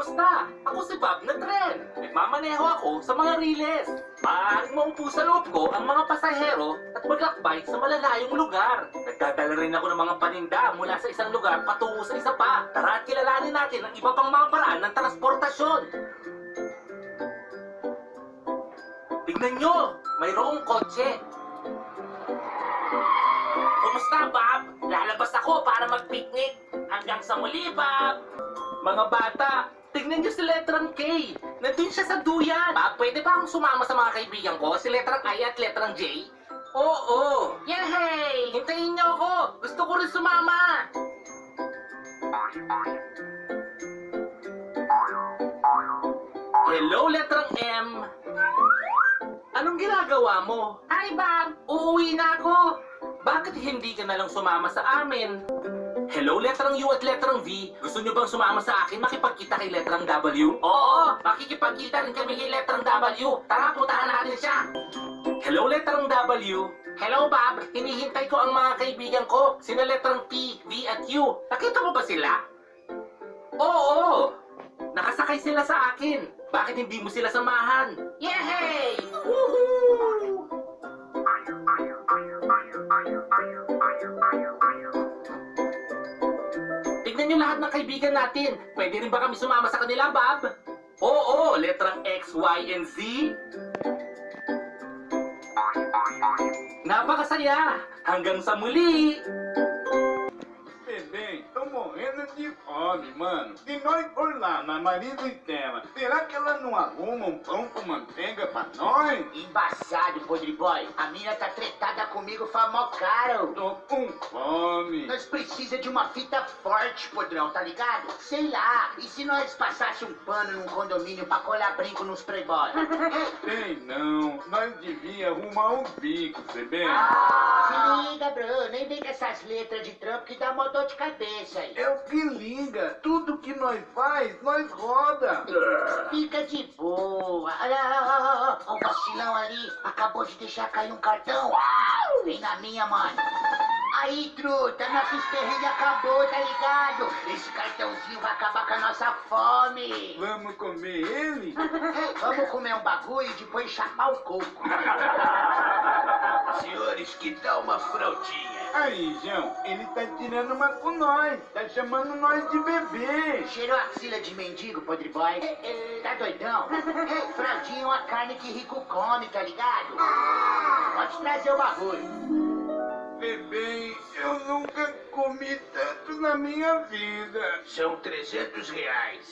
Kumusta? Ako si Bob na tren. Nagmamaneho ako sa mga riles. Maaaring maupo sa loob ko ang mga pasahero at maglakbay sa malalayong lugar. Nagdadala rin ako ng mga paninda mula sa isang lugar patungo sa isa pa. Tara at kilalanin natin ang iba pang mga paraan ng transportasyon. Tignan nyo, mayroong kotse. Kumusta, Bob? Lalabas ako para mag-picnic. Hanggang sa muli, Bob. Mga bata, tignan nyo si letrang K. Nandun siya sa duyan. Bob, pwede ba akong sumama sa mga kaibigan ko? Si letrang I at letrang J? Oo. Yehey! Hintayin nyo ako. Gusto ko rin sumama. Hello, letrang M. Anong ginagawa mo? Hi, Bob! Uuwi na ako! Bakit hindi ka na lang sumama sa amin? Hello, letrang U at letrang V. Gusto nyo bang sumama sa akin makipagkita kay letrang W? Oo! Makikipagkita rin kami kay letrang W. Tara, puntahan natin siya! Hello, letrang W. Hello, Bob! Hinihintay ko ang mga kaibigan ko. Sina letrang P, V at U. Nakita mo ba sila? Oo! Nakasakay sila sa akin. Bakit hindi mo sila samahan? Yehey! Woohoo! Tignan nyo lahat ng kaibigan natin. Pwede rin ba kami sumama sa kanila, Bob? Oo, letrang X, Y, and Z. Napakasaya! Hanggang sa muli! Bebê, tô morrendo de fome, mano. Se nós for lá na Marisa Estela, será que ela não arruma um pão com manteiga pra nós? Embaçado, Podre Boy. A mina tá tretada comigo, faz mó caro. Tô com fome. Nós precisa de uma fita forte, Podrão, tá ligado? Sei lá, e se nós passasse um pano num condomínio pra colar brinco nos playboy? Sei não, nós devia arrumar um bico, bebê. Se liga, bro, nem vem com essas letras de trampo que dá mó dor de cabeça aí. É o que liga, tudo que nós faz, nós roda. Fica de boa. O vacilão ali acabou de deixar cair um cartão. Vem na minha, mano. Aí, truta, nosso esperrengue acabou, tá ligado? Esse cartãozinho vai acabar com a nossa fome. Vamos comer ele? Vamos comer um bagulho e depois chapar o coco. Senhores, que tal uma fraldinha? Aí, João, ele tá tirando uma com nós, tá chamando nós de bebê. Cheirou a axila de mendigo, Podre Boy? Tá doidão? Fraldinha é uma carne que rico come, tá ligado? Pode trazer o bagulho. Bebê, eu nunca comi tanto na minha vida. São R$ 300.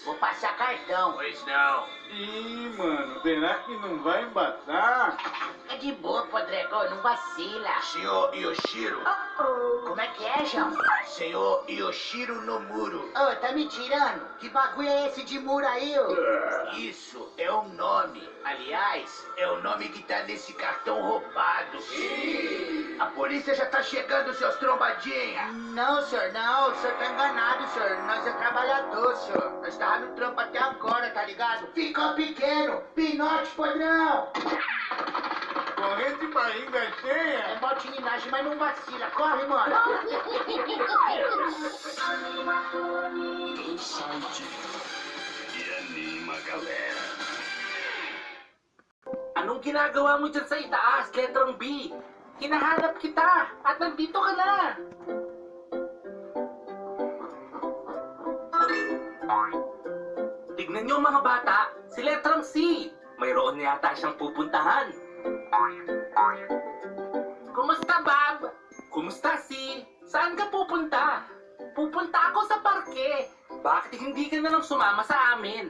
Vou passar cartão. Pois não. Ih, mano, será que não vai embaçar? É de boa, Podregão, não vacila. Senhor Yoshiro. Como é que é, João? Senhor Yoshiro no muro. Ô, tá me tirando? Que bagulho é esse de muro aí, ô? Isso é um nome. Aliás, é o nome que tá nesse cartão roubado. A polícia já tá chegando, seus trombadinha. Não, senhor, não. O senhor tá enganado, senhor. Nós é trabalhador, senhor. Nós tava no trampo até agora, tá ligado? Ficou pequeno. Pinote, podrão. Correr de barriga É cheia? mó tininagem, mas não vacila. Corre, mano. E anima, galera. Anong ginagawa mo dyan sa itaas, letrang B? Hinahanap kita at nandito ka na. Tignan nyo mga bata, si letrang C. Mayroon yata siyang pupuntahan. Kumusta, Bob? Kumusta, C? Saan ka pupunta? Pupunta ako sa parke. Bakit hindi ka na lang sumama sa amin?